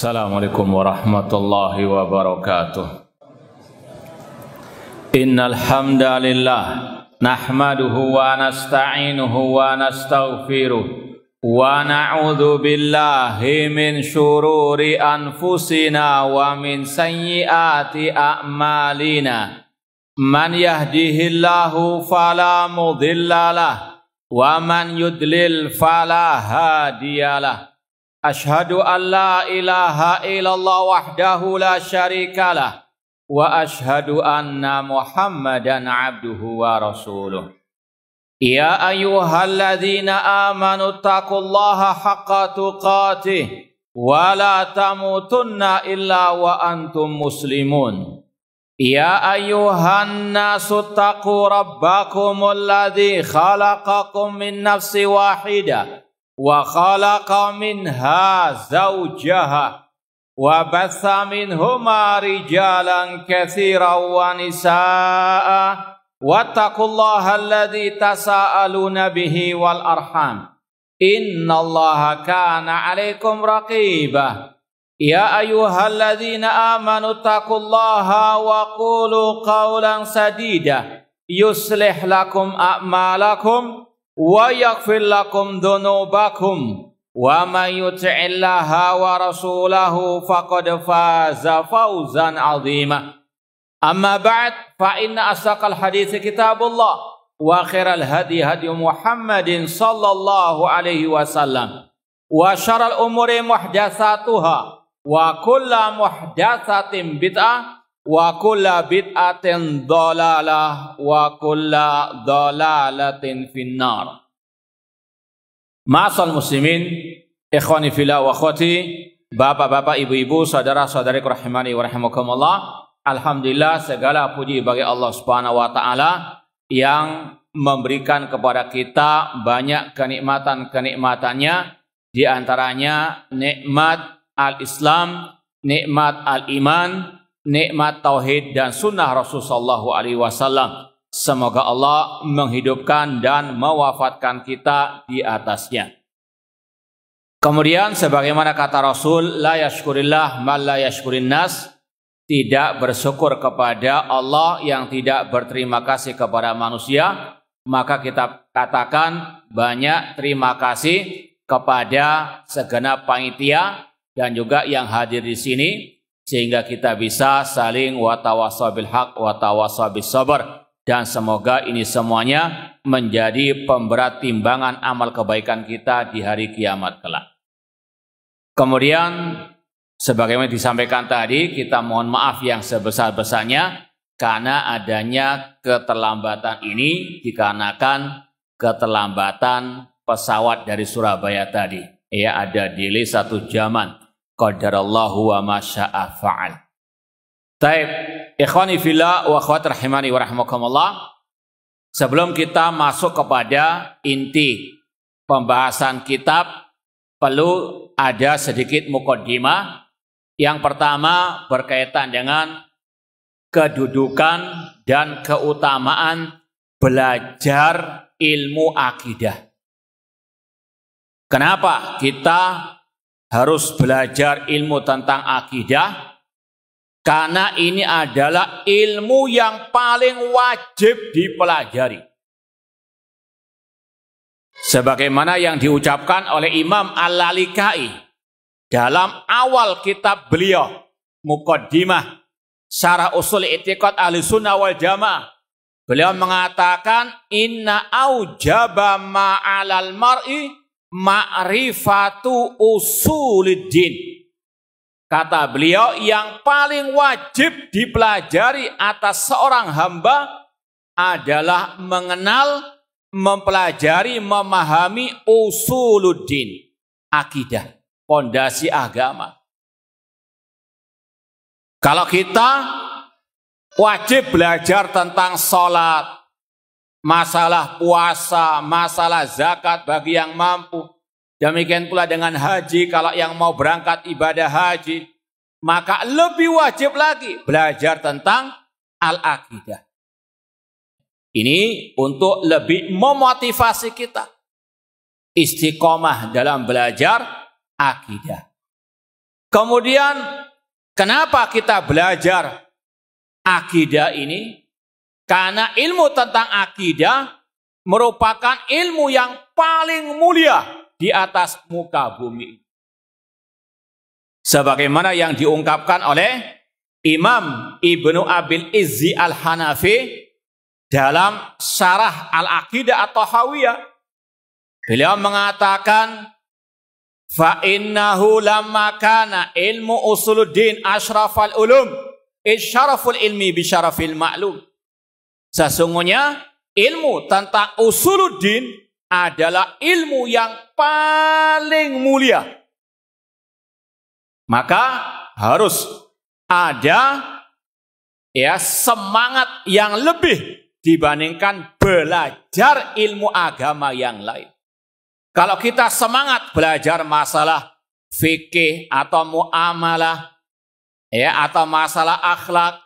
Assalamualaikum warahmatullahi wabarakatuh. Innal hamdalillah nahmaduhu wa nasta'inuhu wa nastaghfiruh wa na'udzu billahi min syururi anfusina wa min sayyiati a'malina. Man yahdihillahu fala mudhillalah wa man yudlil fala hadiyalah. Ashhadu an la ilaha illallah wahdahu la syarikalah wa ashhadu anna Muhammadan abduhu wa rasuluh. Ya ayyuhalladzina amanu taqullaha haqqa tuqatih wa la tamutunna illa wa antum muslimun. Ya ayyuhan nasu taqu rabbakumul ladzi khalaqakum min nafsin wahidah wa khalaqa minha zawjaha wa batha minhuma rijalan katsiran wa nisaa'a wattaqullaha alladzi tasaaluna bihi wal arham innallaha kana 'alaikum raqiba. Ya ayyuhalladzina amanu taqullaha wa qulu qawlan sadida yuslih lakum a'malakum wa yaghfir lakum dhunubakum wa may yuti'illaha wa rasulahu faqad faza fawzan 'azima. Amma ba'd, fa inna asdaqal hadits kitabullah wa khairal hadi hadi Muhammadin sallallahu alaihi wasallam wa syarrul umuri muhdatsatuha wa kullu muhdatsatin bid'ah wa kulla bid'atin dhalalah wa kulla dhalalatin finnar. Ma'asal muslimin, ikhwani fillah wa akhwati, bapak-bapak, ibu-ibu, saudara-saudari rahimani wa rahimakumullah. Alhamdulillah, segala puji bagi Allah Subhanahu wa taala yang memberikan kepada kita banyak kenikmatan-kenikmatannya, di antaranya nikmat al-Islam, nikmat al-iman, nikmat tauhid dan sunnah Rasulullah SAW. Semoga Allah menghidupkan dan mewafatkan kita di atasnya. Kemudian sebagaimana kata Rasul, la yashkurillah man la yashkurin nas, tidak bersyukur kepada Allah yang tidak berterima kasih kepada manusia, maka kita katakan banyak terima kasih kepada segenap panitia dan juga yang hadir di sini, sehingga kita bisa saling watawassaw bil haq watawassaw bis sabr, dan semoga ini semuanya menjadi pemberat timbangan amal kebaikan kita di hari kiamat kelak. Kemudian sebagaimana disampaikan tadi, kita mohon maaf yang sebesar-besarnya karena adanya keterlambatan ini dikarenakan keterlambatan pesawat dari Surabaya tadi. Ya, ada delay 1 jaman. Qadarallahu wa ma syaa fa'al. Taib, ikhwani fillah wa akhwat rahimani wa rahimakumullah. Sebelum kita masuk kepada inti pembahasan kitab, perlu ada sedikit muqaddimah. Yang pertama berkaitan dengan kedudukan dan keutamaan belajar ilmu akidah. Kenapa kita harus belajar ilmu tentang akidah? Karena ini adalah ilmu yang paling wajib dipelajari. Sebagaimana yang diucapkan oleh Imam Al-Lalikai dalam awal kitab beliau, Muqaddimah Syarah Ushul I'tiqad Ahlussunnah wal Jamaah. Beliau mengatakan, inna aujaba ma'alal mar'i ma'rifatu usuliddin. Kata beliau, yang paling wajib dipelajari atas seorang hamba adalah mengenal, mempelajari, memahami usuluddin, akidah, pondasi agama. Kalau kita wajib belajar tentang sholat, masalah puasa, masalah zakat bagi yang mampu. Demikian pula dengan haji, kalau yang mau berangkat ibadah haji, maka lebih wajib lagi belajar tentang al-aqidah. Ini untuk lebih memotivasi kita istiqomah dalam belajar akidah. Kemudian kenapa kita belajar akidah ini? Karena ilmu tentang akidah merupakan ilmu yang paling mulia di atas muka bumi. Sebagaimana yang diungkapkan oleh Imam Ibnu Abil Izzi Al-Hanafi dalam Syarah Al-Aqidah At-Tahawiyah. Beliau mengatakan, fa innahu lamma kana ilmu usuluddin asyrafal ulum isyaraful ilmi bisyarafil ma'lum. Sesungguhnya ilmu tentang usuluddin adalah ilmu yang paling mulia. Maka harus ada semangat yang lebih dibandingkan belajar ilmu agama yang lain. Kalau kita semangat belajar masalah fikih atau muamalah atau masalah akhlak,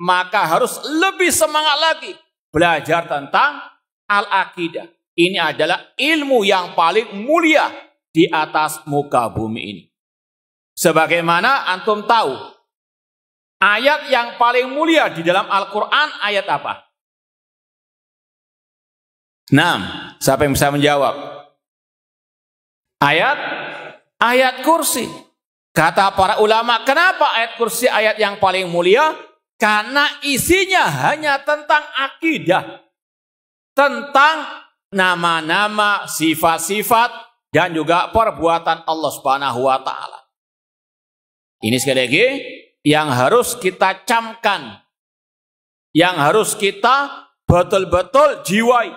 maka harus lebih semangat lagi belajar tentang al-aqidah. Ini adalah ilmu yang paling mulia di atas muka bumi ini. Sebagaimana antum tahu, ayat yang paling mulia di dalam Al-Quran ayat apa? 6. Siapa yang bisa menjawab? Ayat kursi. Kata para ulama, kenapa ayat kursi ayat yang paling mulia? Karena isinya hanya tentang akidah. Tentang nama-nama, sifat-sifat, dan juga perbuatan Allah Subhanahu wa Ta'ala. Ini sekali lagi yang harus kita camkan, yang harus kita betul-betul jiwai.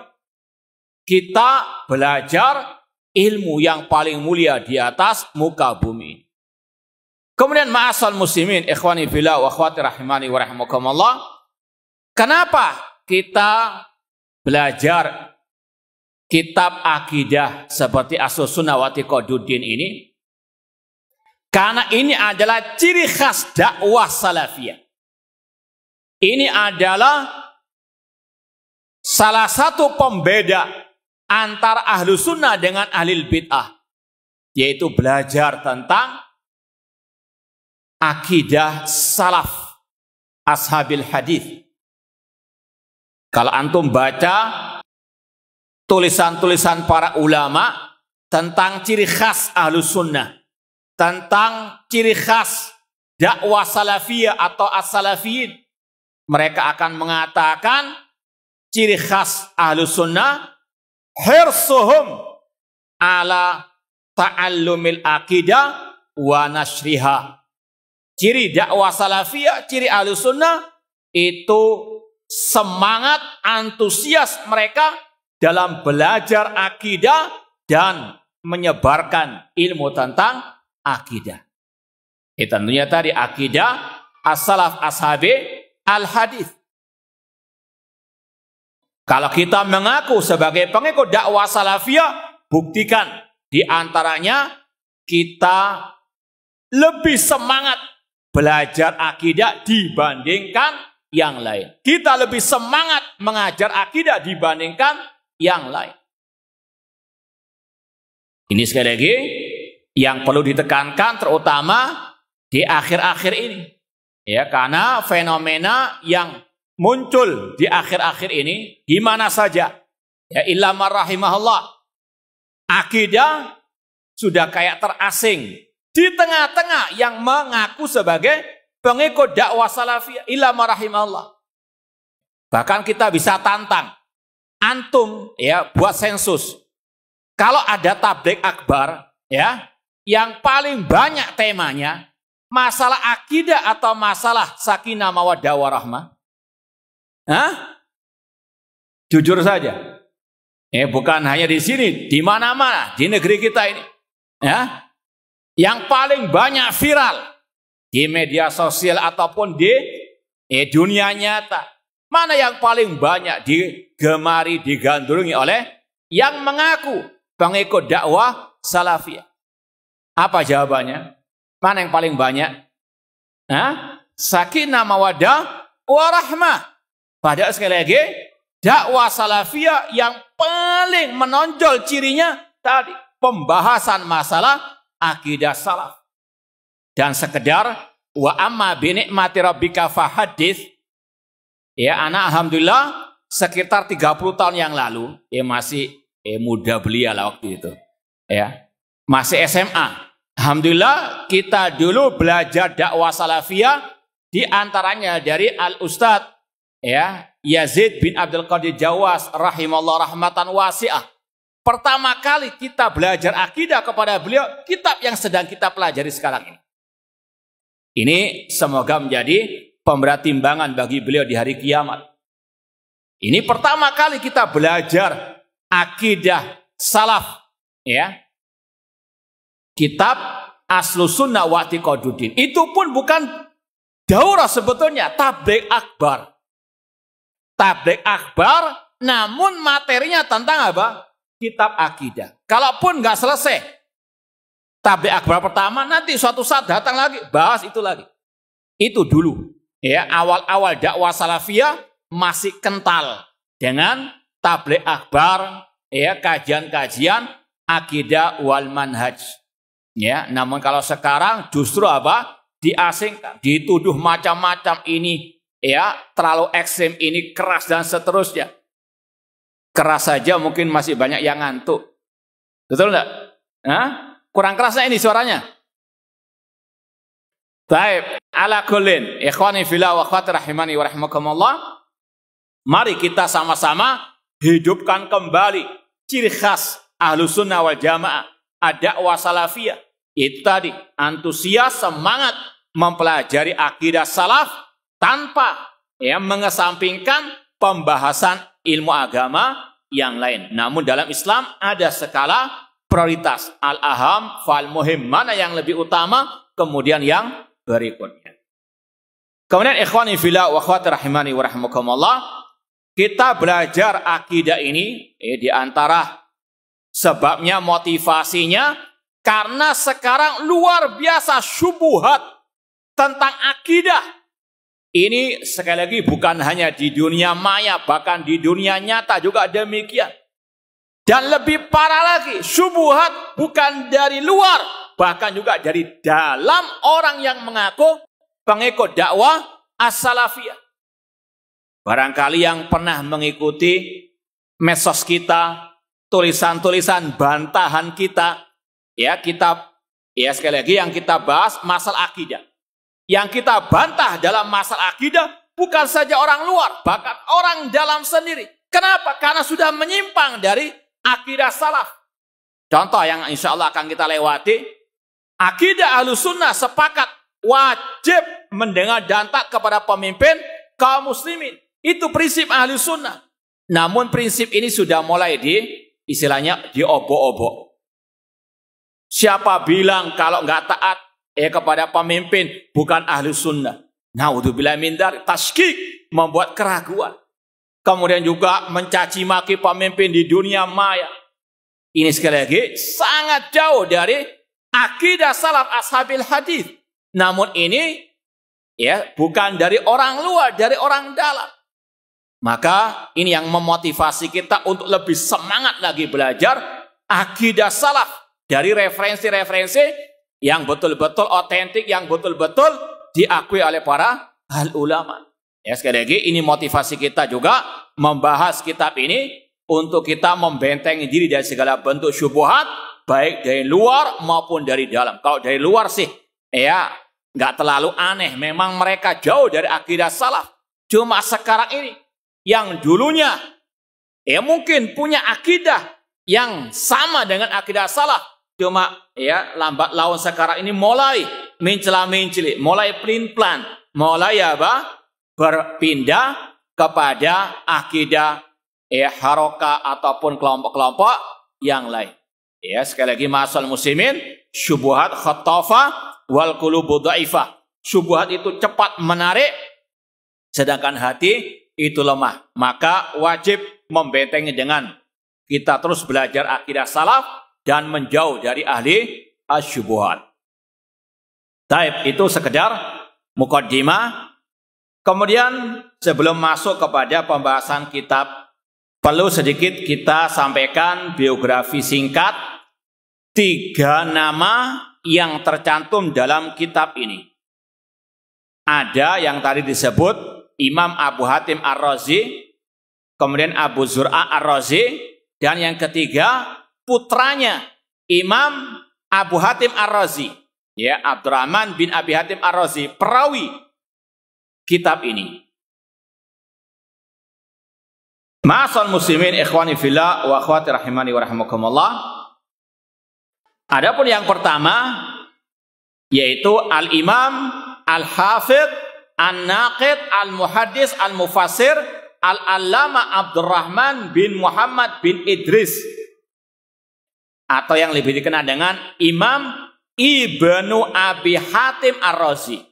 Kita belajar ilmu yang paling mulia di atas muka bumi. Kemudian ma'asal muslimin, ikhwani fillah wa akhwati rahimani wa rahimakumullah. Kenapa kita belajar kitab akidah seperti As-Sunnah wa I'tiqaduddin ini? Karena ini adalah ciri khas dakwah salafiyah. Ini adalah salah satu pembeda antara ahlu sunnah dengan ahli bid'ah. Yaitu belajar tentang akidah salaf ashabil hadis. Kalau antum baca tulisan-tulisan para ulama tentang ciri khas ahlu sunnah, tentang ciri khas dakwah salafiyah atau as-salafiyin, mereka akan mengatakan ciri khas ahlu sunnah hirsuhum ala ta'allumil aqidah wa nashriha. Ciri dakwah salafiyah, ciri ahlu sunnah itu semangat antusias mereka dalam belajar akidah dan menyebarkan ilmu tentang akidah. Tentunya tadi akidah as-salaf ashabi al-hadis. Kalau kita mengaku sebagai pengikut dakwah salafiyah, buktikan di antaranya kita lebih semangat belajar akidah dibandingkan yang lain. Kita lebih semangat mengajar akidah dibandingkan yang lain. Ini sekali lagi yang perlu ditekankan terutama di akhir-akhir ini. Ya, karena fenomena yang muncul di akhir-akhir ini di mana saja. Ya, illa man rahimahullah. Akidah sudah kayak terasing di tengah-tengah yang mengaku sebagai pengikut dakwah salafiyah, illa man rahimahullah. Bahkan kita bisa tantang antum buat sensus. Kalau ada tabligh akbar yang paling banyak temanya masalah akidah atau masalah sakinah mawaddah warahmah? Jujur saja. Bukan hanya di sini, di mana-mana di negeri kita ini. Yang paling banyak viral di media sosial ataupun di dunia nyata. Mana yang paling banyak digemari, digandrungi oleh yang mengaku pengikut dakwah salafiyah? Apa jawabannya? Mana yang paling banyak? Sakinah mawaddah warahmah. Padahal sekali lagi, dakwah salafiyah yang paling menonjol cirinya tadi pembahasan masalah akidah salaf. dan sekedar wa amma bi ni'mati rabbika fahadits. Ya, anak alhamdulillah sekitar 30 tahun yang lalu, ya masih muda belia lah waktu itu. Ya. Masih SMA. Alhamdulillah kita dulu belajar dakwah salafiyah di antaranya dari Al-Ustadz ya Yazid bin Abdul Qadir Jawas rahimallahu rahmatan wasi'ah. Pertama kali kita belajar akidah kepada beliau, kitab yang sedang kita pelajari sekarang ini. Ini semoga menjadi pemberat timbangan bagi beliau di hari kiamat. Ini pertama kali kita belajar akidah salaf, ya. Kitab Aslus Sunnah wa I'tiqaduddin. Itu pun bukan daurah sebetulnya, tabligh akbar. Tabligh akbar, namun materinya tentang apa? Kitab akidah. Kalaupun nggak selesai tabligh akbar pertama, nanti suatu saat datang lagi, bahas itu lagi. Itu dulu. Ya, awal-awal dakwah salafiyah masih kental dengan tabligh akbar, ya, kajian-kajian akidah wal manhaj. Ya, namun kalau sekarang justru apa? Diasingkan, dituduh macam-macam, ini ya terlalu ekstrem, ini keras dan seterusnya. Keras saja mungkin masih banyak yang ngantuk. Betul enggak? Hah? Kurang kerasnya ini suaranya. Baik, ala kullin, ikhwani fillah wa akhwati rahimani wa rahimakumullah. Mari kita sama-sama hidupkan kembali ciri khas Ahlus Sunnah wal Jamaah, ad-dakwah salafiyah. Itu tadi, antusias, semangat mempelajari akidah salaf tanpa ya mengesampingkan pembahasan ilmu agama yang lain. Namun dalam Islam ada skala prioritas, al-aham fal muhim, mana yang lebih utama, kemudian yang berikutnya. Kemudian ikhwani fillah wa akhwati rahimani wa rahimakumullah, kita belajar akidah ini di antara sebabnya, motivasinya karena sekarang luar biasa syubhat tentang akidah. Ini sekali lagi bukan hanya di dunia maya, bahkan di dunia nyata juga demikian. Dan lebih parah lagi, syubhat bukan dari luar, bahkan juga dari dalam orang yang mengaku pengikut dakwah as-salafiyah. Barangkali yang pernah mengikuti medsos kita, tulisan-tulisan bantahan kita, ya kitab, ya sekali lagi yang kita bahas masalah akidah. Yang kita bantah dalam masalah akidah bukan saja orang luar, bahkan orang dalam sendiri. Kenapa? Karena sudah menyimpang dari akidah salaf. Contoh yang insya Allah akan kita lewati, akidah Ahlus Sunnah sepakat wajib mendengar dan taat kepada pemimpin kaum muslimin. Itu prinsip Ahlus Sunnah. Namun prinsip ini sudah mulai istilahnya diobok-obok. Siapa bilang kalau nggak taat kepada pemimpin bukan Ahlus Sunnah? Naudzubillah min dzalik, tasykik, membuat keraguan. Kemudian juga mencaci maki pemimpin di dunia maya. Ini sekali lagi sangat jauh dari akidah salaf ashabil hadis. Namun ini ya bukan dari orang luar, dari orang dalam. Maka ini yang memotivasi kita untuk lebih semangat lagi belajar akidah salaf dari referensi-referensi yang betul-betul otentik, yang betul-betul diakui oleh para ahli ulama. Ya, sekali lagi ini motivasi kita juga membahas kitab ini untuk kita membentengi diri dari segala bentuk syubhat, baik dari luar maupun dari dalam. Kalau dari luar sih ya nggak terlalu aneh, memang mereka jauh dari akidah salaf. Cuma sekarang ini yang dulunya ya mungkin punya akidah yang sama dengan akidah salaf, cuma ya lambat laun sekarang ini mulai mencela-menceli, mulai pelin-pelan, mulai apa? Berpindah kepada akidah haroka ataupun kelompok-kelompok yang lain. Ya, sekali lagi ma'asal muslimin, syubhat khattafa wal qulubu dhaifah. Syubhat itu cepat menarik, sedangkan hati itu lemah. Maka wajib membentengi dengan kita terus belajar akidah salaf dan menjauh dari ahli asyubuhat. Taib, itu sekedar mukaddimah. Kemudian sebelum masuk kepada pembahasan kitab, perlu sedikit kita sampaikan biografi singkat 3 nama yang tercantum dalam kitab ini. Ada yang tadi disebut Imam Abu Hatim Ar-Razi, kemudian Abu Zur'a Ar-Razi, dan yang ketiga putranya Imam Abu Hatim Ar-Razi, ya, Abdurrahman bin Abi Hatim Ar-Razi, perawi kitab ini. Ma'asal muslimin ikhwani fillah wa akhwati rahimani wa rahimakumullah. Adapun yang pertama yaitu Al-Imam Al-Hafidh An-Naqid Al-Muhaddis Al-Mufassir Al-Allama Abdurrahman bin Muhammad bin Idris, atau yang lebih dikenal dengan Imam Ibnu Abi Hatim Ar-Razi,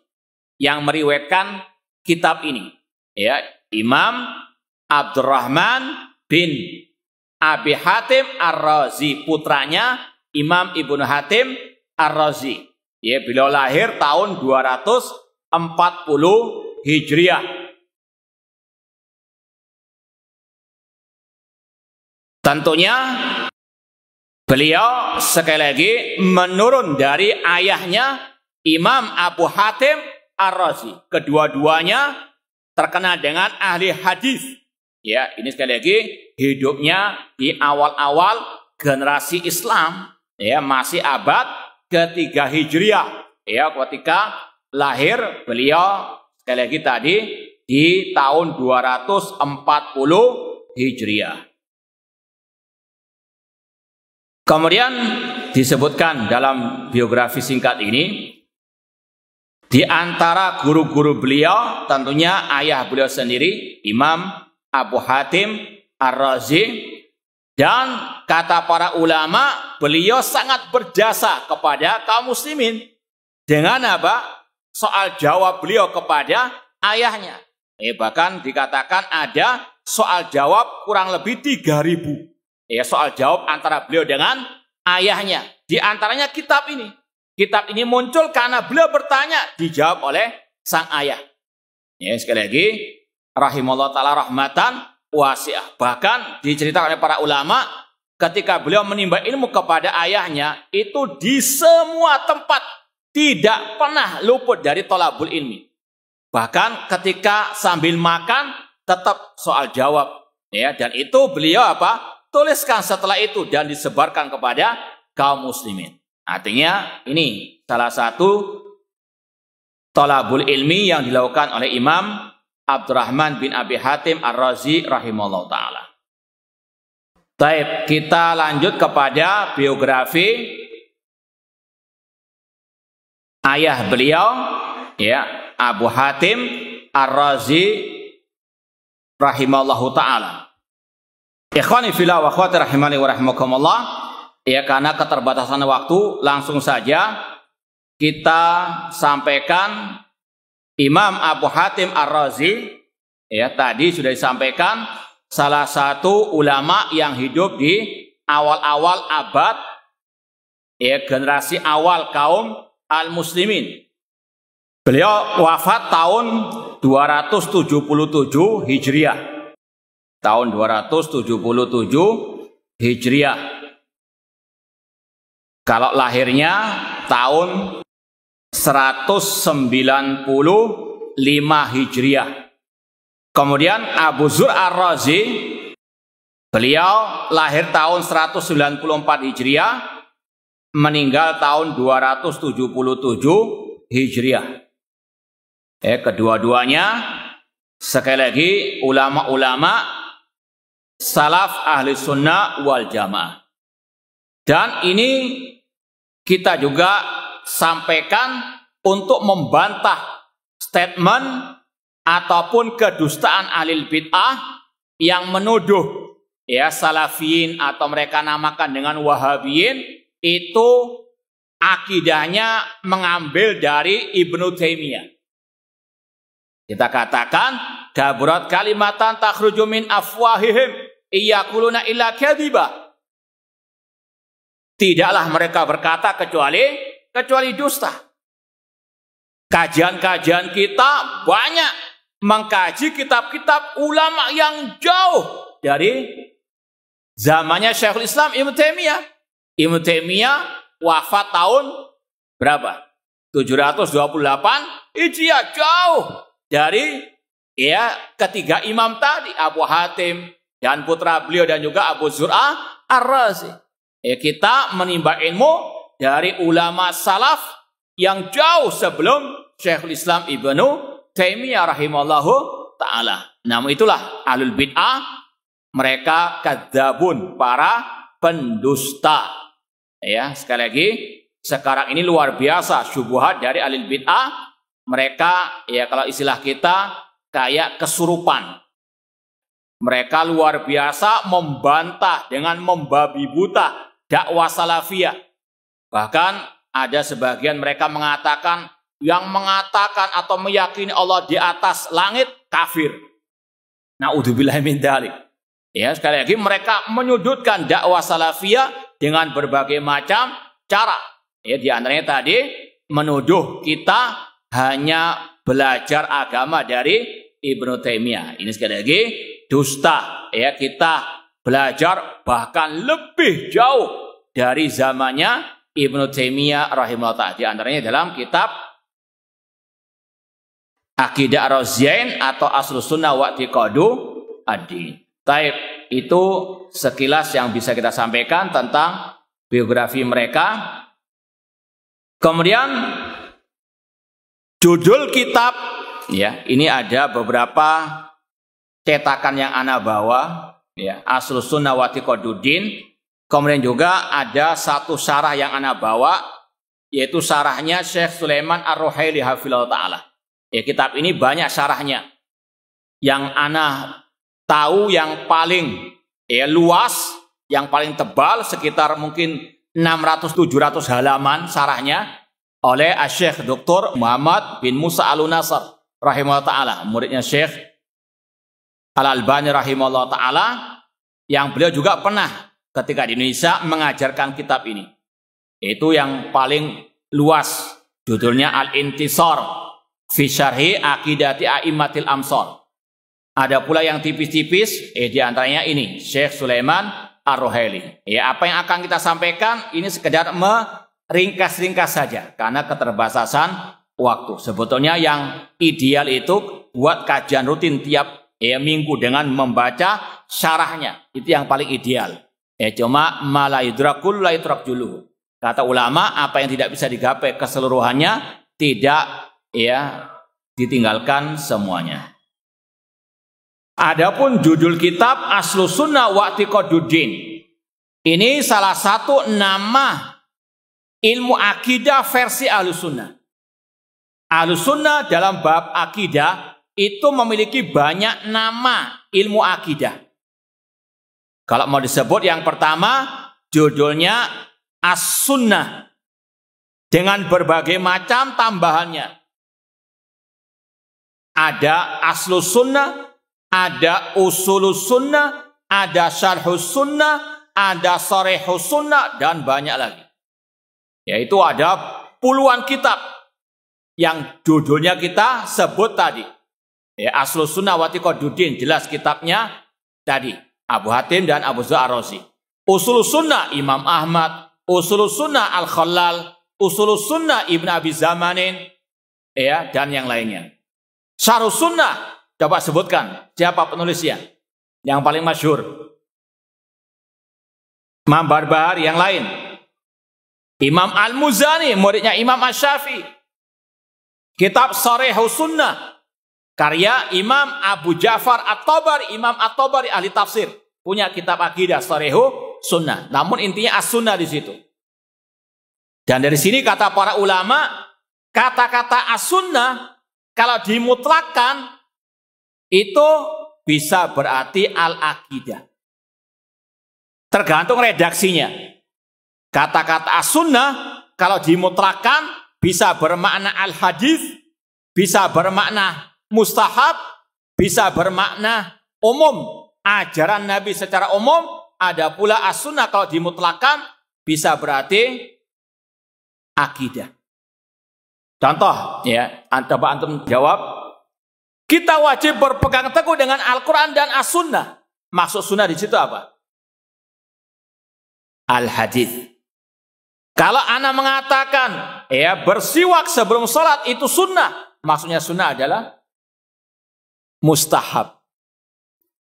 yang meriwayatkan kitab ini, ya, Imam Abdurrahman bin Abi Hatim Ar-Razi, putranya Imam Ibnu Hatim Ar-Razi. Ya, beliau lahir tahun 240 Hijriah. Tentunya beliau sekali lagi menurun dari ayahnya Imam Abu Hatim Ar-Razi. Kedua-duanya terkenal dengan ahli hadis. Ya, ini sekali lagi hidupnya di awal-awal generasi Islam, ya, masih abad ketiga Hijriah. Ya, ketika lahir beliau sekali lagi tadi di tahun 240 Hijriah. Kemudian disebutkan dalam biografi singkat ini, di antara guru-guru beliau tentunya ayah beliau sendiri, Imam Abu Hatim Ar-Razi, dan kata para ulama beliau sangat berjasa kepada kaum muslimin dengan apa? Soal jawab beliau kepada ayahnya. Bahkan dikatakan ada soal jawab kurang lebih 3.000. Ya, soal jawab antara beliau dengan ayahnya. Di antaranya kitab ini. Kitab ini muncul karena beliau bertanya, dijawab oleh sang ayah. Ya, sekali lagi, rahimahullah ta'ala rahmatan wasi'ah. Bahkan diceritakan oleh para ulama, ketika beliau menimba ilmu kepada ayahnya, itu di semua tempat tidak pernah luput dari thalabul ilmi. Bahkan ketika sambil makan, tetap soal jawab. Ya, dan itu beliau apa? Tuliskan setelah itu dan disebarkan kepada kaum muslimin. Artinya ini salah satu thalabul ilmi yang dilakukan oleh Imam Abdurrahman bin Abi Hatim Ar-Razi rahimahullah ta'ala. Baik, kita lanjut kepada biografi ayah beliau, ya, Abu Hatim Ar-Razi rahimahullah ta'ala. Ikhwani fillah wa akhwati rahimani wa rahimakumullah. Ya, karena keterbatasan waktu, langsung saja kita sampaikan Imam Abu Hatim Ar-Razi. Ya, tadi sudah disampaikan salah satu ulama yang hidup di awal-awal abad, ya, generasi awal kaum al-muslimin. Beliau wafat tahun 277 Hijriah. Tahun 277 Hijriah. Kalau lahirnya tahun 195 Hijriah. Kemudian Abu Zur'a Ar-Razi, beliau lahir tahun 194 Hijriah, meninggal tahun 277 Hijriah. Kedua-duanya sekali lagi ulama-ulama salaf ahli sunnah wal jamaah. Dan ini kita juga sampaikan untuk membantah statement ataupun kedustaan ahli bid'ah yang menuduh, ya, salafiyin atau mereka namakan dengan wahabiyin itu akidahnya mengambil dari Ibnu Taimiyah. Kita katakan kaburat kalimatan takhruju min afwahihim iyaquluna illa kadhiba. Tidaklah mereka berkata kecuali dusta. Kajian-kajian kita banyak mengkaji kitab-kitab ulama yang jauh dari zamannya Syekhul Islam Ibnu Taimiyah. Ibnu Taimiyah wafat tahun berapa? 728 Hijriah, jauh dari ya ketiga imam tadi, Abu Hatim dan putra beliau dan juga Abu Zur'ah Ar-Razi. Kita menimba ilmu dari ulama salaf yang jauh sebelum Syekhul Islam Ibnu Taimiyah rahimallahu ta'ala. Namun itulah ahlul bid'ah, mereka kadzabun, para pendusta. Ya, sekali lagi, sekarang ini luar biasa syubhat dari ahlul bid'ah. Mereka, ya kalau istilah kita, kayak kesurupan. Mereka luar biasa membantah dengan membabi buta dakwah salafiyah. Bahkan ada sebagian mereka mengatakan, yang mengatakan atau meyakini Allah di atas langit kafir. Na'udzubillahi min dzalik. Ya, sekali lagi mereka menyudutkan dakwah salafiyah dengan berbagai macam cara. Ya, di antaranya tadi menuduh kita hanya belajar agama dari Ibnu Taimiyah. Ini sekali lagi dusta. Ya, kita belajar bahkan lebih jauh dari zamannya Ibnu Taimiyah rahimahullah ta'ala. Di antaranya dalam kitab Aqidah Ar-Raziyain atau Aslus Sunnah wa I'tiqadu ad-Din. Taib, itu sekilas yang bisa kita sampaikan tentang biografi mereka. Kemudian judul kitab, ya, ini ada beberapa cetakan yang ana bawa, ya, Aslus Sunnah wa I'tiqadu ad-Din. Kemudian juga ada satu syarah yang ana bawa, yaitu syarahnya Syekh Sulaiman Ar-Ruhaili hafizahullah ta'ala. Ya, kitab ini banyak syarahnya. Yang ana tahu yang paling luas, yang paling tebal, sekitar mungkin 600-700 halaman syarahnya oleh Syekh Dr. Muhammad bin Musa Al-Nasr rahimahullah ta'ala, muridnya Syekh Al-Albani rahimahullah ta'ala, yang beliau juga pernah ketika di Indonesia mengajarkan kitab ini. Itu yang paling luas, judulnya Al-Intisar fi syarhi aqidati a'immatil amsar. Ada pula yang tipis-tipis, di antaranya ini Syekh Sulaiman Ar-Ruhaili. Ya, apa yang akan kita sampaikan ini sekedar meringkas-ringkas saja karena keterbatasan waktu. Sebetulnya yang ideal itu buat kajian rutin tiap minggu dengan membaca syarahnya. Itu yang paling ideal. Cuma ma la yudrakul la yudrak juluhu. Kata ulama, apa yang tidak bisa digapai keseluruhannya tidak ditinggalkan semuanya. Adapun judul kitab Aslus Sunnah wa I'tiqadu ad-Din. Ini salah satu nama ilmu akidah versi Ahlus Sunnah. Ahlus Sunnah dalam bab akidah itu memiliki banyak nama ilmu akidah. Kalau mau disebut yang pertama judulnya As-Sunnah dengan berbagai macam tambahannya. Ada Aslus Sunnah, ada Usulus Sunnah, ada Syarhus Sunnah, ada Sharihus Sunnah, dan banyak lagi. Yaitu ada puluhan kitab yang judulnya kita sebut tadi. Aslus Sunnah wa I'tiqadu ad-Din, jelas kitabnya tadi. Abu Hatim dan Abu Zur'ah Ar-Razi. Usulus Sunnah Imam Ahmad, Usulus Sunnah Al-Khallal, Usulus Sunnah Ibn Abi Zamanin, dan yang lainnya. Syarhus Sunnah, coba sebutkan siapa penulisnya yang paling masyhur. Imam Barbahari, yang lain. Imam Al-Muzani, muridnya Imam Asy-Syafi'i. Kitab Sharihus Sunnah, karya Imam Abu Ja'far At-Tabari, Imam At-Tabari ahli tafsir, punya kitab akidah Sharihus Sunnah. Namun intinya As-Sunnah di situ. Dan dari sini kata para ulama, kata-kata As-Sunnah kalau dimutlakkan itu bisa berarti al-aqidah. Tergantung redaksinya. Kata-kata As-Sunnah kalau dimutlakkan bisa bermakna al-hadis, bisa bermakna mustahab, bisa bermakna umum, ajaran Nabi secara umum. Ada pula As-Sunnah kalau dimutlakkan bisa berarti akidah. Contoh, coba antum jawab. Kita wajib berpegang teguh dengan Al-Quran dan As-Sunnah. Maksud sunnah di situ apa? Al-hadis. Kalau ana mengatakan ya bersiwak sebelum sholat itu sunnah, maksudnya sunnah adalah mustahab.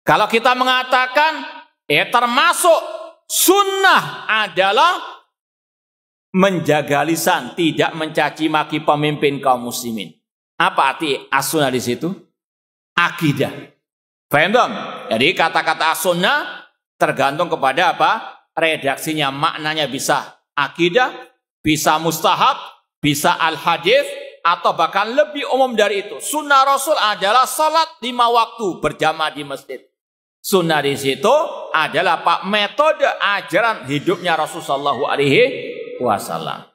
Kalau kita mengatakan ya termasuk sunnah adalah menjaga lisan, tidak mencaci maki pemimpin kaum muslimin. Apa arti as-sunnah di situ? Akidah. Paham dong? Jadi kata-kata as-sunnah tergantung kepada apa? Redaksinya, maknanya bisa akidah, bisa mustahab, bisa al-hadis, atau bahkan lebih umum dari itu. Sunnah Rasul adalah salat 5 waktu berjamaah di masjid. Sunnah di situ adalah pak metode ajaran hidupnya Rasulullah SAW.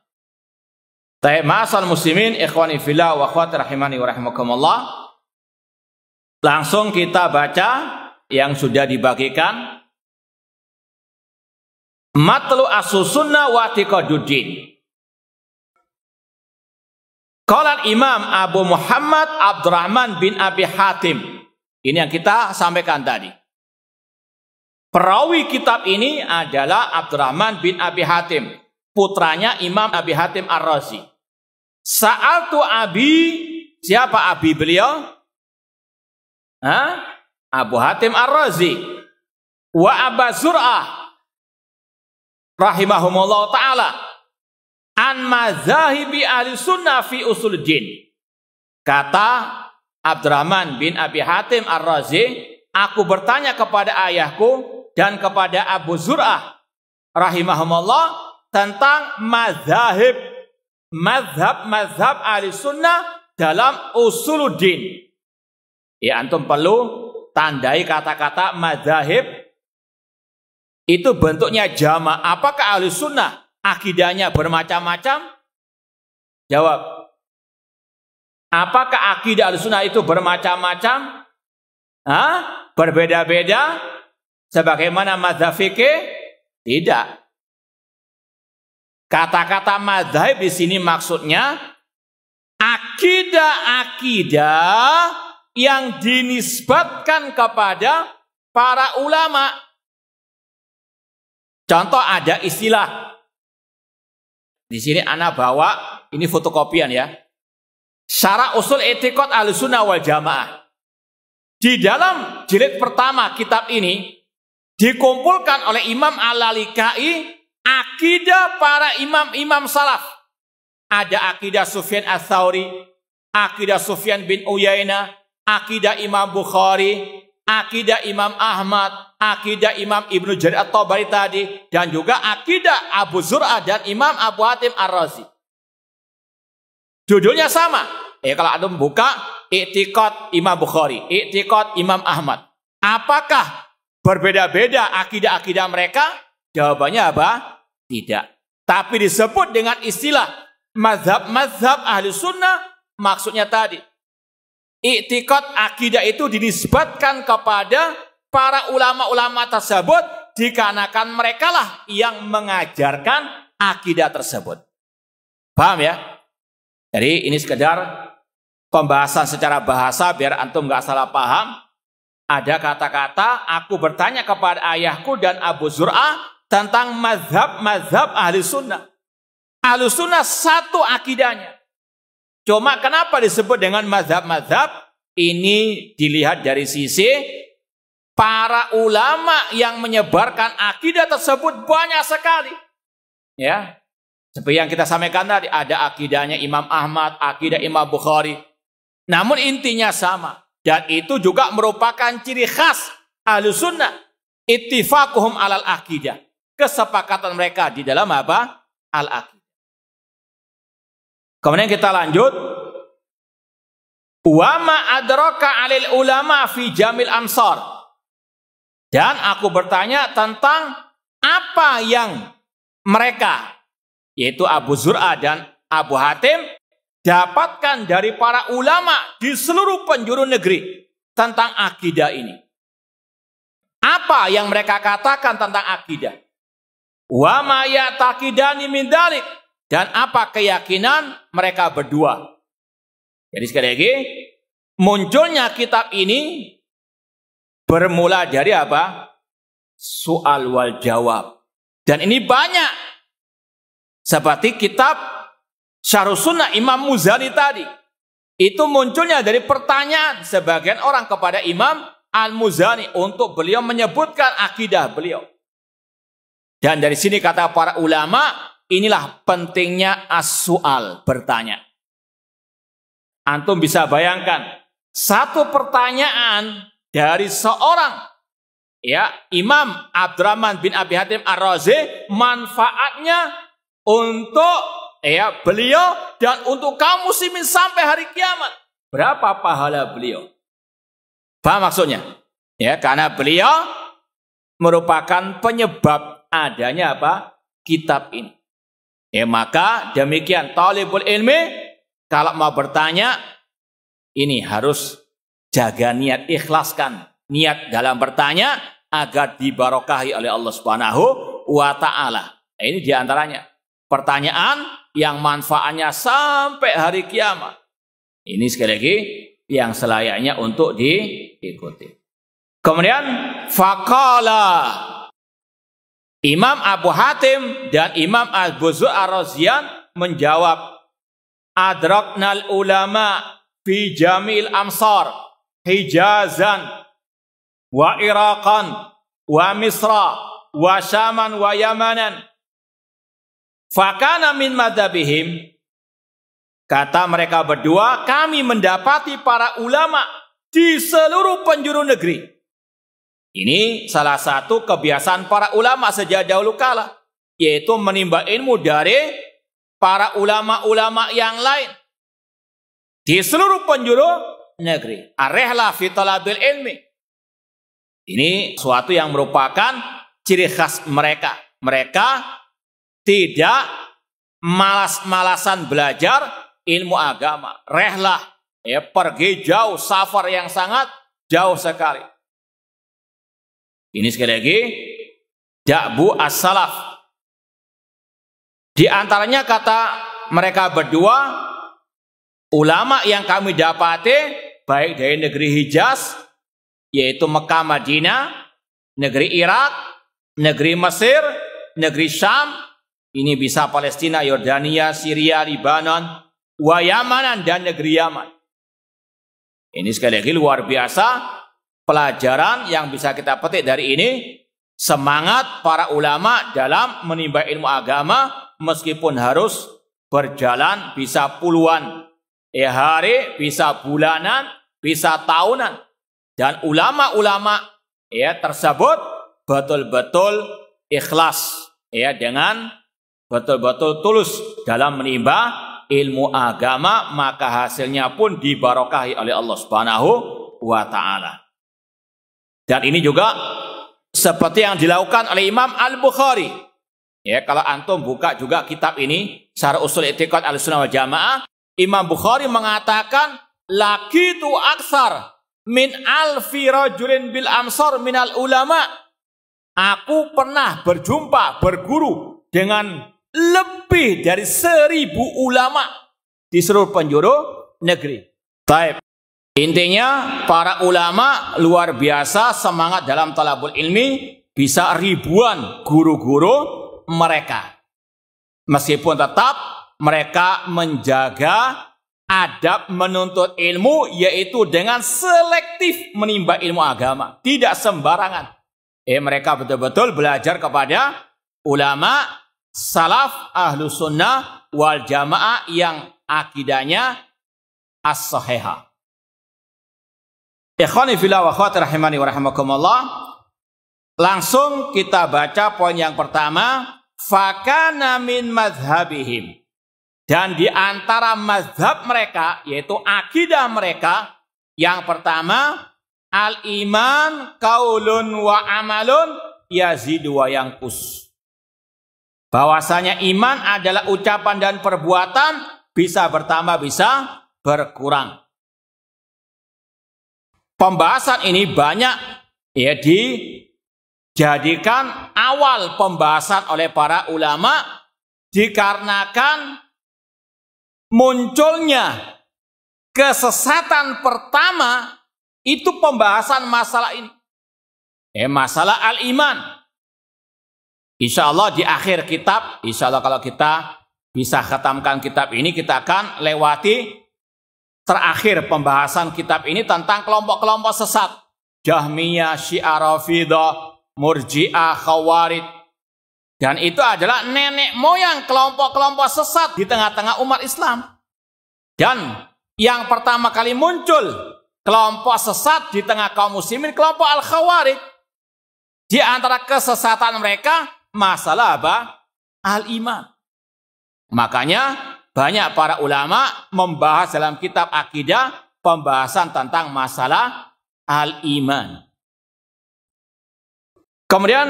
Ma'asal muslimin, ikhwani fillah wa akhwati rahimani wa rahimakumullah. Langsung kita baca yang sudah dibagikan. Matlu as-sunnah wa i'tiqaduddin. Qala Imam Abu Muhammad Abdurrahman bin Abi Hatim. Ini yang kita sampaikan tadi. Perawi kitab ini adalah Abdurrahman bin Abi Hatim, putranya Imam Abi Hatim Ar-Razi. Sa'altu Abi, siapa Abi beliau? Abu Hatim Ar-Razi. Wa Aba Zur'ah rahimahumullah ta'ala an mazahibi ahli sunnah fi usuluddin. Kata Abdurrahman bin Abi Hatim Ar-Razi, aku bertanya kepada ayahku dan kepada Abu Zur'ah rahimahumullah tentang mazhab ahli sunnah dalam usuluddin. Ya, antum perlu tandai kata-kata mazhab. Itu bentuknya jama'. Apakah ahli sunnah akidahnya bermacam-macam? Jawab. Apakah akidah ahli sunnah itu bermacam-macam? Berbeda-beda? Sebagaimana mazhab fikih? Tidak. Kata-kata mazhab di sini maksudnya akidah-akidah yang dinisbatkan kepada para ulama. Contoh ada istilah. Di sini ana bawa, ini fotokopian ya. Syarah usul i'tiqad Ahlussunnah wal Jamaah. Di dalam jilid pertama kitab ini dikumpulkan oleh Imam Al-Lalikai akidah para imam-imam salaf. Ada akidah Sufyan Ats-Tsauri, akidah Sufyan bin Uyainah, akidah Imam Bukhari, akidah Imam Ahmad, akidah Imam Ibnu Jarir At-Tabari tadi, dan juga akidah Abu Zur'ah dan Imam Abu Hatim Ar-Razi. Judulnya sama. Kalau Anda buka i'tiqad Imam Bukhari, i'tiqad Imam Ahmad. Apakah berbeda-beda akidah-akidah mereka? Jawabannya apa? Tidak. Tapi disebut dengan istilah mazhab ahli sunnah, maksudnya tadi. I'tiqad akidah itu dinisbatkan kepada para ulama-ulama tersebut dikarenakan merekalah yang mengajarkan akidah tersebut. Paham ya? Jadi ini sekedar pembahasan secara bahasa biar antum nggak salah paham. Ada kata-kata aku bertanya kepada ayahku dan Abu Zur'ah tentang mazhab ahli sunnah. Ahli sunnah satu akidahnya. Cuma kenapa disebut dengan mazhab-mazhab? Ini dilihat dari sisi para ulama yang menyebarkan akidah tersebut banyak sekali. Ya, seperti yang kita sampaikan tadi, ada akidahnya Imam Ahmad, akidah Imam Bukhari. Namun intinya sama. Dan itu juga merupakan ciri khas Ahlus Sunnah. Ittifaquhum alal akidah. Kesepakatan mereka di dalam apa? Al-akidah. Kemudian kita lanjut. Wa ma adraka 'alil ulama fi jamil ansar. Dan aku bertanya tentang apa yang mereka, yaitu Abu Zur'ah dan Abu Hatim, dapatkan dari para ulama di seluruh penjuru negeri tentang akidah ini. Apa yang mereka katakan tentang akidah? Wa ma ya'taqidani min dzalik, dan apa keyakinan mereka berdua. Jadi sekali lagi, munculnya kitab ini bermula dari apa? Soal wal jawab. Dan ini banyak. Seperti kitab Syarh Sunnah Imam Muzani tadi. Itu munculnya dari pertanyaan sebagian orang kepada Imam Al-Muzani untuk beliau menyebutkan akidah beliau. Dan dari sini kata para ulama, inilah pentingnya as-su'al, bertanya. Antum bisa bayangkan, satu pertanyaan dari seorang Imam Abdurrahman bin Abi Hatim Ar-Razi, manfaatnya untuk beliau dan untuk kaum muslimin sampai hari kiamat. Berapa pahala beliau? Paham maksudnya? Karena beliau merupakan penyebab adanya kitab ini. Maka demikian talibul ilmi kalau mau bertanya, ini harus jaga niat, ikhlaskan niat dalam bertanya agar dibarokahi oleh Allah Subhanahu wa Ta'ala. Ini diantaranya pertanyaan yang manfaatnya sampai hari kiamat. Ini sekali lagi yang selayaknya untuk diikuti. Kemudian faqala Imam Abu Hatim dan Imam Al-Buzu Ar-Razian menjawab, adraknal ulama fi jamil amsar Hijazan wa Iraqan wa Misra wa Syaman wa Yamanan. Fakana min madhabihim, kata mereka berdua, kami mendapati para ulama di seluruh penjuru negeri. Ini salah satu kebiasaan para ulama sejak dahulu kala, yaitu menimba ilmu dari para ulama-ulama yang lain di seluruh penjuru negeri. Ar-rihla fi talabil ilmi. Ini suatu yang merupakan ciri khas mereka. Mereka tidak malas-malasan belajar ilmu agama. Rihlah, pergi jauh, safar yang sangat jauh sekali. Ini sekali lagi da'bu as-salaf. Di antaranya kata mereka berdua, ulama yang kami dapati baik dari negeri Hijaz, yaitu Mekah, Madinah, negeri Irak, negeri Mesir, negeri Syam, ini bisa Palestina, Yordania, Syria, Libanon, wa Yamanan, dan negeri Yaman. Ini sekali lagi luar biasa pelajaran yang bisa kita petik dari ini. Semangat para ulama dalam menimba ilmu agama, meskipun harus berjalan bisa puluhan hari, bisa bulanan, bisa tahunan. Dan ulama-ulama tersebut betul-betul ikhlas dengan betul-betul tulus dalam menimba ilmu agama, maka hasilnya pun dibarokahi oleh Allah Subhanahu wa Ta'ala. Dan ini juga seperti yang dilakukan oleh Imam Al-Bukhari. Kalau antum buka juga kitab ini, Syarh Ushul I'tiqad Ahlussunnah wal Jamaah, Imam Bukhari mengatakan, laqitu aksar min alfi rajulin bil amsar minal ulama. Aku pernah berjumpa, berguru dengan lebih dari 1000 ulama di seluruh penjuru negeri. Baik. Intinya para ulama luar biasa semangat dalam talabul ilmi, bisa ribuan guru-guru mereka. Meskipun tetap mereka menjaga adab menuntut ilmu, yaitu dengan selektif menimba ilmu agama, tidak sembarangan. Mereka betul-betul belajar kepada ulama salaf ahlu sunnah wal jamaah yang akidahnya as-sahihah. Ikhwani fillah wa akhwati rahimani wa rahimakumullah. Langsung kita baca poin yang pertama, fakana min madhabihim. Dan di antara mazhab mereka, yaitu akidah mereka, yang pertama, al-iman qaulun wa amalun yazidu wa yanqus. Bahwasanya iman adalah ucapan dan perbuatan, bisa bertambah, bisa berkurang. Pembahasan ini banyak dijadikan awal pembahasan oleh para ulama, dikarenakan munculnya kesesatan pertama itu pembahasan masalah ini, masalah al-iman. Insya Allah di akhir kitab, insya Allah kalau kita bisa khatamkan kitab ini, kita akan lewati terakhir pembahasan kitab ini tentang kelompok-kelompok sesat. Jahmiyah, Syiah, Rafidah, Murji'ah, Khawarij. Dan itu adalah nenek moyang kelompok-kelompok sesat di tengah-tengah umat Islam. Dan yang pertama kali muncul kelompok sesat di tengah kaum muslimin, kelompok Al-Khawarij. Di antara kesesatan mereka, masalah apa? Al-iman. Makanya banyak para ulama membahas dalam kitab akidah pembahasan tentang masalah al-iman. Kemudian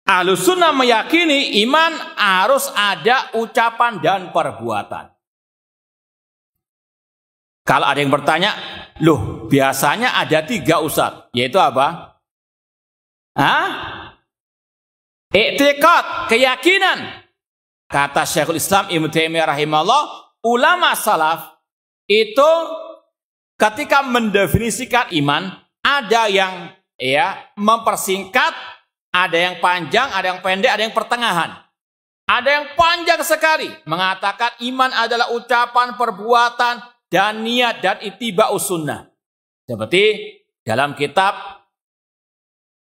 Ahlussunnah meyakini iman harus ada ucapan dan perbuatan. Kalau ada yang bertanya, loh biasanya ada 3 Ustaz, yaitu apa? I'tiqad, keyakinan. Kata Syekhul Islam Ibnu Taimiyah rahimahullah, ulama salaf itu ketika mendefinisikan iman, ada yang mempersingkat, ada yang panjang, ada yang pendek, ada yang pertengahan. Ada yang panjang sekali mengatakan iman adalah ucapan, perbuatan, dan niat dan ittiba'us sunnah. Seperti dalam kitab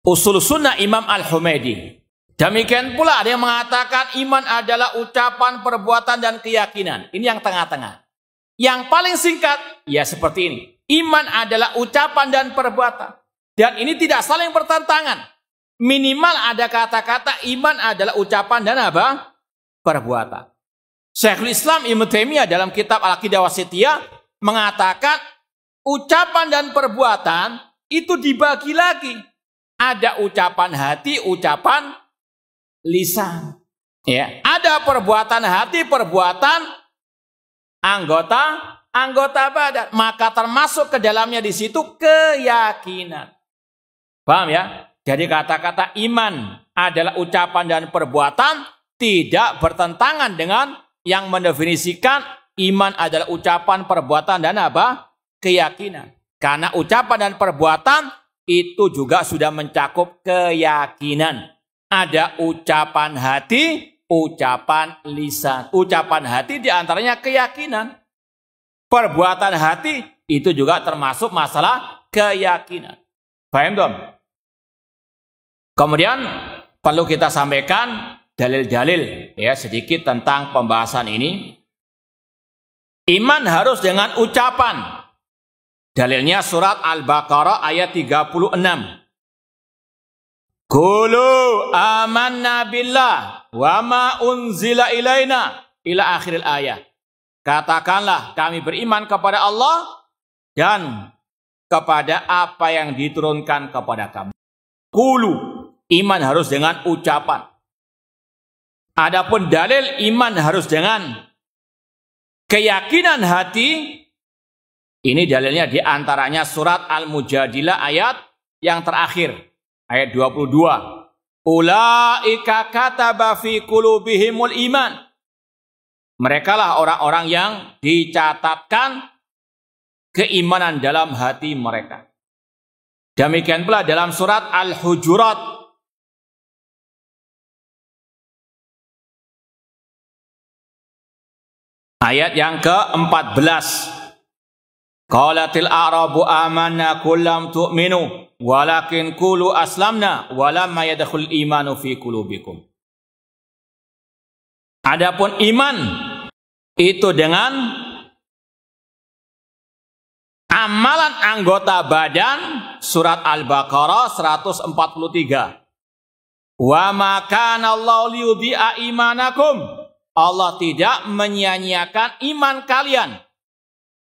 Usul Sunnah Imam Al-Humaidi. Demikian pula ada yang mengatakan iman adalah ucapan, perbuatan, dan keyakinan. Ini yang tengah-tengah. Yang paling singkat, ya seperti ini. Iman adalah ucapan dan perbuatan. Dan ini tidak saling bertentangan. Minimal ada kata-kata iman adalah ucapan dan apa? Perbuatan. Syekhul Islam Ibnu Taimiyah dalam kitab Al-Aqidah Wasithiyah mengatakan ucapan dan perbuatan itu dibagi lagi. Ada ucapan hati, ucapan lisan. Ya, ada perbuatan hati, perbuatan anggota badan. Maka termasuk ke dalamnya di situ keyakinan. Paham ya? Jadi kata-kata iman adalah ucapan dan perbuatan tidak bertentangan dengan yang mendefinisikan iman adalah ucapan, perbuatan, dan apa? Keyakinan. Karena ucapan dan perbuatan itu juga sudah mencakup keyakinan. Ada ucapan hati, ucapan lisan. Ucapan hati diantaranya keyakinan. Perbuatan hati itu juga termasuk masalah keyakinan. Paham dong? Kemudian perlu kita sampaikan dalil-dalil ya sedikit tentang pembahasan ini. Iman harus dengan ucapan. Dalilnya surat Al-Baqarah ayat 36. Qulu amanna billah wa ma unzila ilaina ila akhiril ayat. Katakanlah kami beriman kepada Allah dan kepada apa yang diturunkan kepada kami. Qulu, iman harus dengan ucapan. Adapun dalil iman harus dengan keyakinan hati. Ini dalilnya diantaranya surat Al-Mujadilah ayat yang terakhir. Ayat 22. Ulaika kataba fi qulubihimul iman. Mereka lah orang-orang yang dicatatkan keimanan dalam hati mereka. Demikian pula dalam surat Al-Hujurat. Ayat yang ke-14. Qalatil a'rabu amanna kullam tu'minu walakin qulu aslamna walamma yadkhul imanu fi qulubikum. Adapun iman itu dengan amalan anggota badan, surat Al-Baqarah 143. Wa ma kana Allahu liyudhi'a imanakum. Allah tidak menyia-nyiakan iman kalian.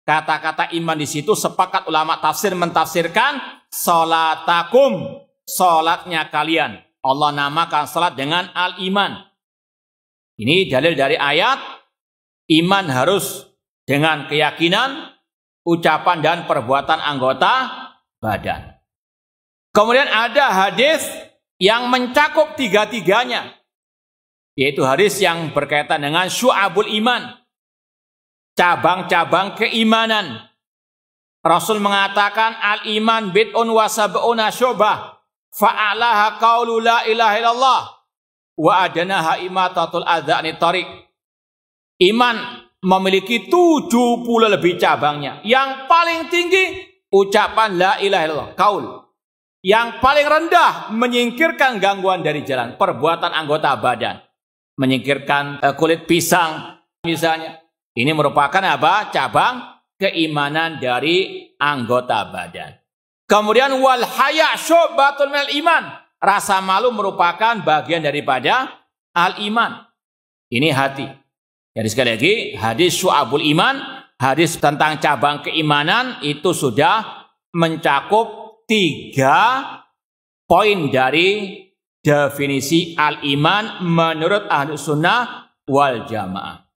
Kata-kata iman di situ sepakat ulama tafsir mentafsirkan salatakum, salatnya kalian. Allah namakan salat dengan al-iman. Ini dalil dari ayat iman harus dengan keyakinan, ucapan dan perbuatan anggota badan. Kemudian ada hadis yang mencakup tiga-tiganya, yaitu hadis yang berkaitan dengan syu'abul iman. Cabang-cabang keimanan. Rasul mengatakan al-iman bid'un wa sab'una syu'bah. Fa'alaha qawlu la ilaha illallah. Wa adanaha imatatul adha'ni tariq. Iman memiliki 70 lebih cabangnya. Yang paling tinggi ucapan la ilaha illallah, kaul. Yang paling rendah menyingkirkan gangguan dari jalan, perbuatan anggota badan. Menyingkirkan kulit pisang misalnya. Ini merupakan apa? Cabang keimanan dari anggota badan. Kemudian wal haya syu'batun minal iman. Rasa malu merupakan bagian daripada al-iman. Ini hati. Jadi sekali lagi, hadis syu'abul iman, hadis tentang cabang keimanan itu sudah mencakup 3 poin dari definisi al-iman menurut Ahlus Sunnah wal Jamaah.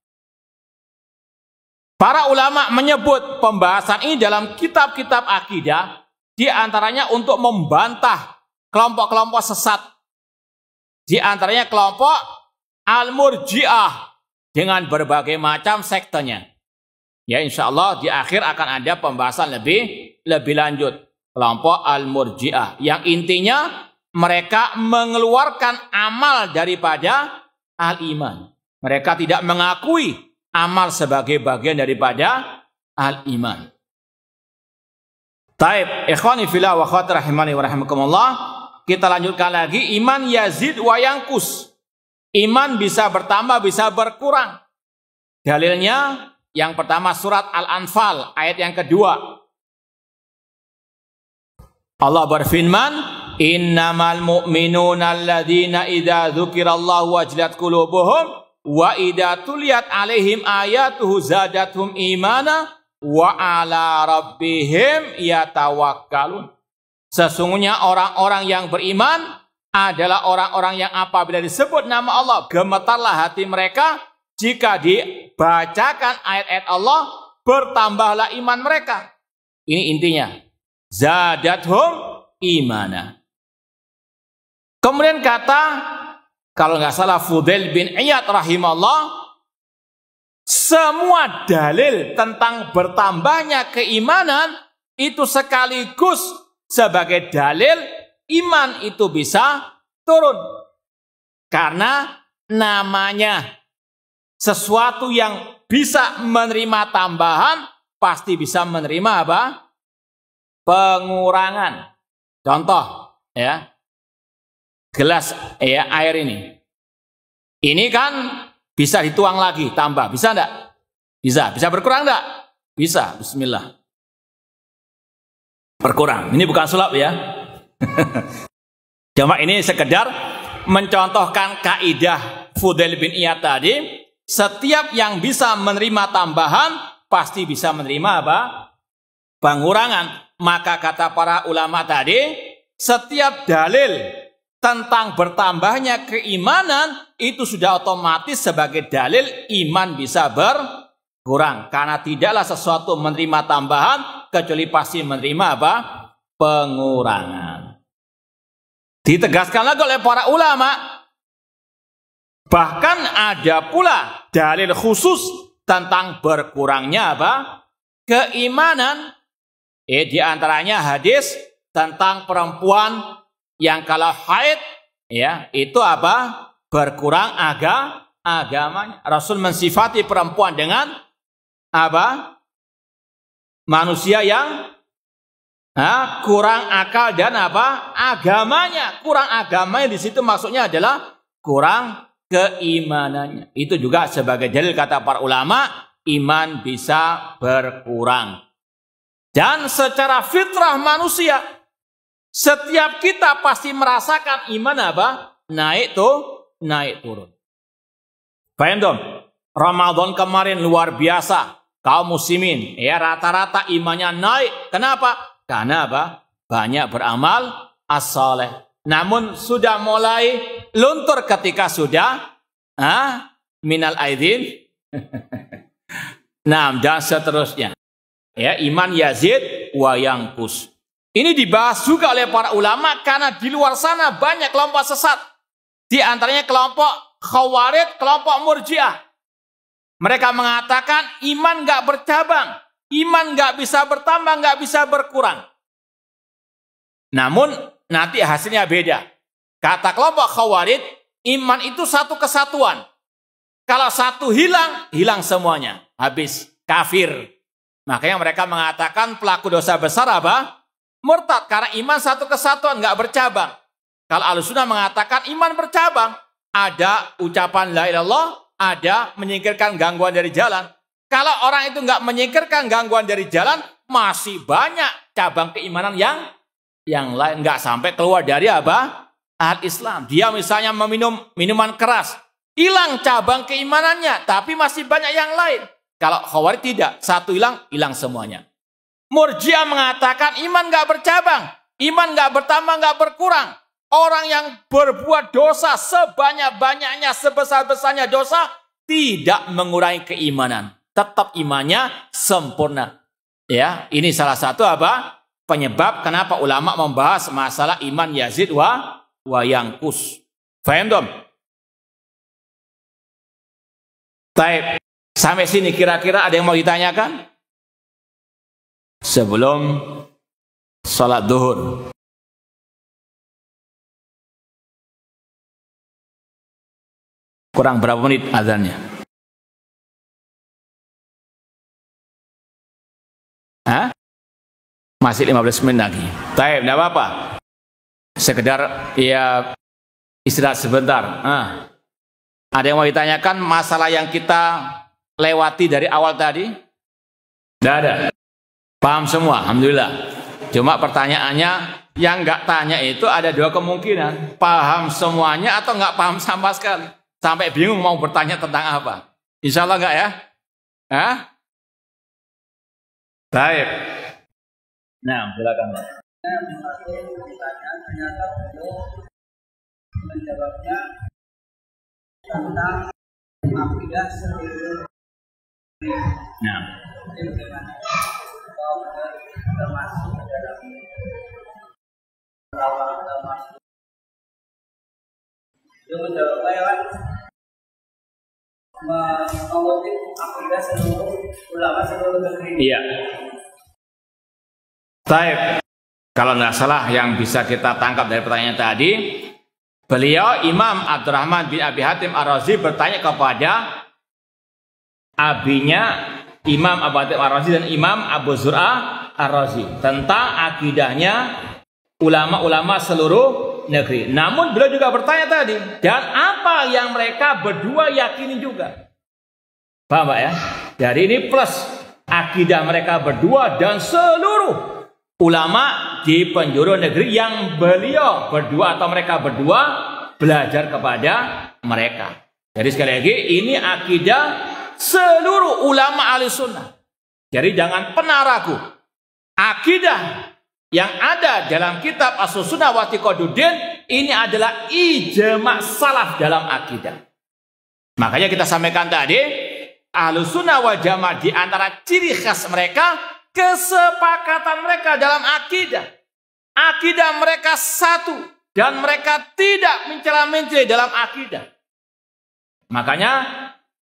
Para ulama menyebut pembahasan ini dalam kitab-kitab akidah, di antaranya untuk membantah kelompok-kelompok sesat. Di antaranya kelompok al-murji'ah dengan berbagai macam sektenya. Ya, insya Allah di akhir akan ada pembahasan lebih lanjut. Kelompok al-murji'ah yang intinya mereka mengeluarkan amal daripada al-iman. Mereka tidak mengakui amal sebagai bagian daripada al-iman. Taib, ikhwani fillah wa akhwati rahimani wa rahimakumullah. Kita lanjutkan lagi, iman yazid wa yankus. Iman bisa bertambah, bisa berkurang. Dalilnya yang pertama surat Al-Anfal ayat yang kedua. Allah berfirman, innamal mu'minuna alladzina idza dzukirallahu wajilat qulubuhum wa idza tuliyat alaihim ayatuhu zadatuhum imana wa ala rabbihim yatawakkalun. Sesungguhnya orang-orang yang beriman adalah orang-orang yang apabila disebut nama Allah, gemetarlah hati mereka. Jika dibacakan ayat-ayat Allah, bertambahlah iman mereka. Ini intinya. Zadathum imana. Kemudian kata, kalau nggak salah Fudail bin Iyad rahimahullah, semua dalil tentang bertambahnya keimanan itu sekaligus sebagai dalil iman itu bisa turun. Karena namanya sesuatu yang bisa menerima tambahan pasti bisa menerima apa? Pengurangan. Contoh ya, gelas ya air ini. Ini kan bisa dituang lagi, tambah. Bisa enggak? Bisa. Bisa berkurang enggak? Bisa. Bismillah. Berkurang. Ini bukan sulap ya. Cuma ini sekedar mencontohkan kaidah Fudail bin Iyad tadi. Setiap yang bisa menerima tambahan pasti bisa menerima apa? Pengurangan. Maka kata para ulama tadi, setiap dalil tentang bertambahnya keimanan itu sudah otomatis sebagai dalil iman bisa berkurang. Karena tidaklah sesuatu menerima tambahan kecuali pasti menerima apa? Pengurangan. Ditegaskan lagi oleh para ulama, bahkan ada pula dalil khusus tentang berkurangnya apa? Keimanan. Di antaranya hadis tentang perempuan yang kalau haid ya itu apa? Berkurang agamanya. Rasul mensifati perempuan dengan apa? Manusia yang kurang akal dan apa? Agamanya. Kurang agamanya di situ maksudnya adalah kurang keimanannya. Itu juga sebagai dalil kata para ulama, iman bisa berkurang. Dan secara fitrah manusia, setiap kita pasti merasakan iman apa? Naik turun. Paham dong? Ramadan kemarin luar biasa. Kaum muslimin, ya rata-rata imannya naik. Kenapa? Karena apa? Banyak beramal as-saleh. Namun sudah mulai luntur ketika sudah minal aidin. Nah, dan seterusnya. Ya, iman yazid wa yankus. Ini dibahas juga oleh para ulama karena di luar sana banyak kelompok sesat. Di antaranya kelompok Khawarij, kelompok Murji'ah. Mereka mengatakan iman nggak bercabang, iman nggak bisa bertambah, nggak bisa berkurang. Namun nanti hasilnya beda. Kata kelompok Khawarij, iman itu satu kesatuan. Kalau satu hilang, hilang semuanya. Habis, kafir. Makanya mereka mengatakan pelaku dosa besar apa? Murtad. Karena iman satu kesatuan, nggak bercabang. Kalau Ahlussunnah mengatakan iman bercabang. Ada ucapan la ilallah, ada menyingkirkan gangguan dari jalan. Kalau orang itu nggak menyingkirkan gangguan dari jalan, masih banyak cabang keimanan yang lain. Nggak sampai keluar dari apa? Al-Islam. Dia misalnya meminum minuman keras. Hilang cabang keimanannya, tapi masih banyak yang lain. Kalau Khawarij tidak, satu hilang, hilang semuanya. Murji'ah mengatakan iman nggak bercabang, iman nggak bertambah, nggak berkurang. Orang yang berbuat dosa sebanyak-banyaknya, sebesar-besarnya dosa, tidak mengurangi keimanan. Tetap imannya sempurna. Ya, ini salah satu apa? Penyebab kenapa ulama membahas masalah iman yazid wa yanqus. Faham dong? Baik, sampai sini kira-kira ada yang mau ditanyakan? Sebelum sholat duhur. Kurang berapa menit azannya? Hah? Masih 15 menit lagi. Baik, tidak apa-apa. Sekedar ya istirahat sebentar. Ada yang mau ditanyakan masalah yang kita lewati dari awal tadi? Tidak ada. Paham semua, alhamdulillah. Cuma pertanyaannya yang nggak tanya itu ada dua kemungkinan. Paham semuanya atau nggak paham sama sekali. Sampai bingung mau bertanya tentang apa. Insya Allah nggak ya? Hah? Baik. Nah, silakan. Ternyata menjawabnya tentang akidah seluruh. Nah, termasuk dalam awal termasuk dia menjawabnya kan mengutip akidah seluruh ulama seluruh negeri. Iya. Baik. Kalau nggak salah yang bisa kita tangkap dari pertanyaan tadi, beliau Imam Abdurrahman bin Abi Hatim Ar-Razi bertanya kepada abinya Imam Abu Hatim Ar-Razi dan Imam Abu Zur'ah Ar-Razi tentang akidahnya ulama-ulama seluruh negeri. Namun beliau juga bertanya tadi, dan apa yang mereka berdua yakini juga. Paham Pak ya? Jadi ini plus akidah mereka berdua dan seluruh ulama di penjuru negeri yang beliau berdua atau mereka berdua belajar kepada mereka. Jadi sekali lagi ini akidah seluruh ulama Ahlussunnah. Jadi jangan pernah ragu. Akidah yang ada dalam kitab As-Sunnah wa I'tiqaduddin ini adalah ijma' salaf dalam akidah. Makanya kita sampaikan tadi, Ahlussunnah wal Jamaah di antara ciri khas mereka kesepakatan mereka dalam akidah. Akidah mereka satu dan mereka tidak mencela-mencela dalam akidah. Makanya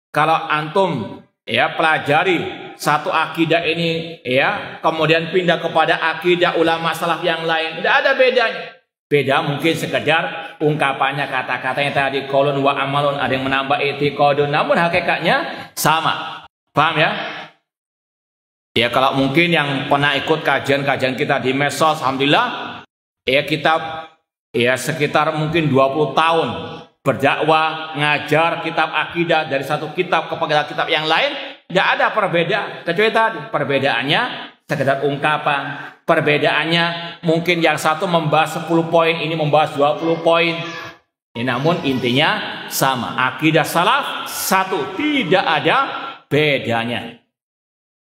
kalau antum ya pelajari satu akidah ini ya kemudian pindah kepada akidah ulama salaf yang lain, tidak ada bedanya. Beda mungkin sekedar ungkapannya, kata-katanya tadi qaulun wa amalun, ada yang menambah i'tiqadun, namun hakikatnya sama. Paham ya? Ya kalau mungkin yang pernah ikut kajian-kajian kita di medsos, alhamdulillah ya kita ya sekitar mungkin 20 tahun berdakwah, ngajar kitab akidah dari satu kitab kepada kitab yang lain. Tidak ada perbedaan, kecuali tadi perbedaannya sekedar ungkapan, perbedaannya mungkin yang satu membahas 10 poin, ini membahas 20 poin. Ya, namun intinya sama, akidah salaf satu, tidak ada bedanya.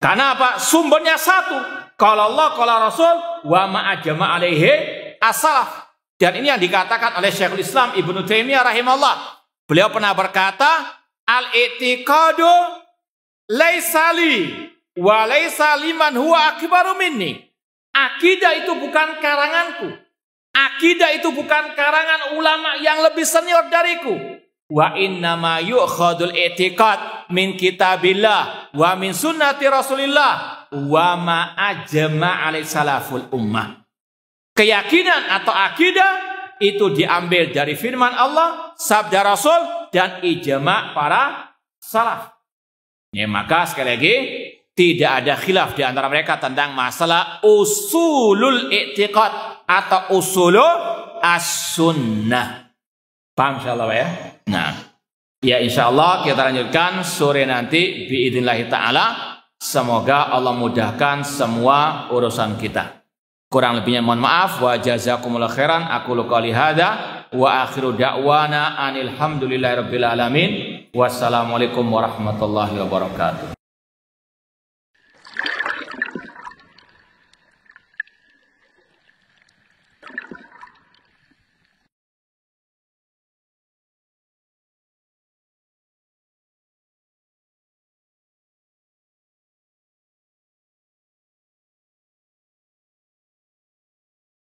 Karena apa? Sumbernya satu. Kalau Allah, kalau Rasul, wa ma'ajama alaihi as-salaf. Dan ini yang dikatakan oleh Syekhul Islam Ibnu Taimiyah rahimahullah. Beliau pernah berkata, al-i'tiqadu laisa li wa laisa liman huwa akbaru minni. Akidah itu bukan karanganku. Akidah itu bukan karangan ulama yang lebih senior dariku. Wa innama yu'khadul i'tiqad min kitabillah wa min sunnati Rasulillah wa ma ajma' alaihi salaful ummah. Keyakinan atau akidah itu diambil dari firman Allah, sabda Rasul dan ijma' para salaf. Ya, maka sekali lagi tidak ada khilaf di antara mereka tentang masalah usulul i'tiqad atau usulul as-sunnah. Paham insyaallah ya? Nah, ya insyaallah kita lanjutkan sore nanti biidznillah taala. Semoga Allah mudahkan semua urusan kita. Kurang lebihnya mohon maaf. Wa jazakumullahu khairan. Aqulu qouli hadza wa akhiru da'wana anil hamdulillahirabbil alamin. Wassalamualaikum warahmatullahi wabarakatuh.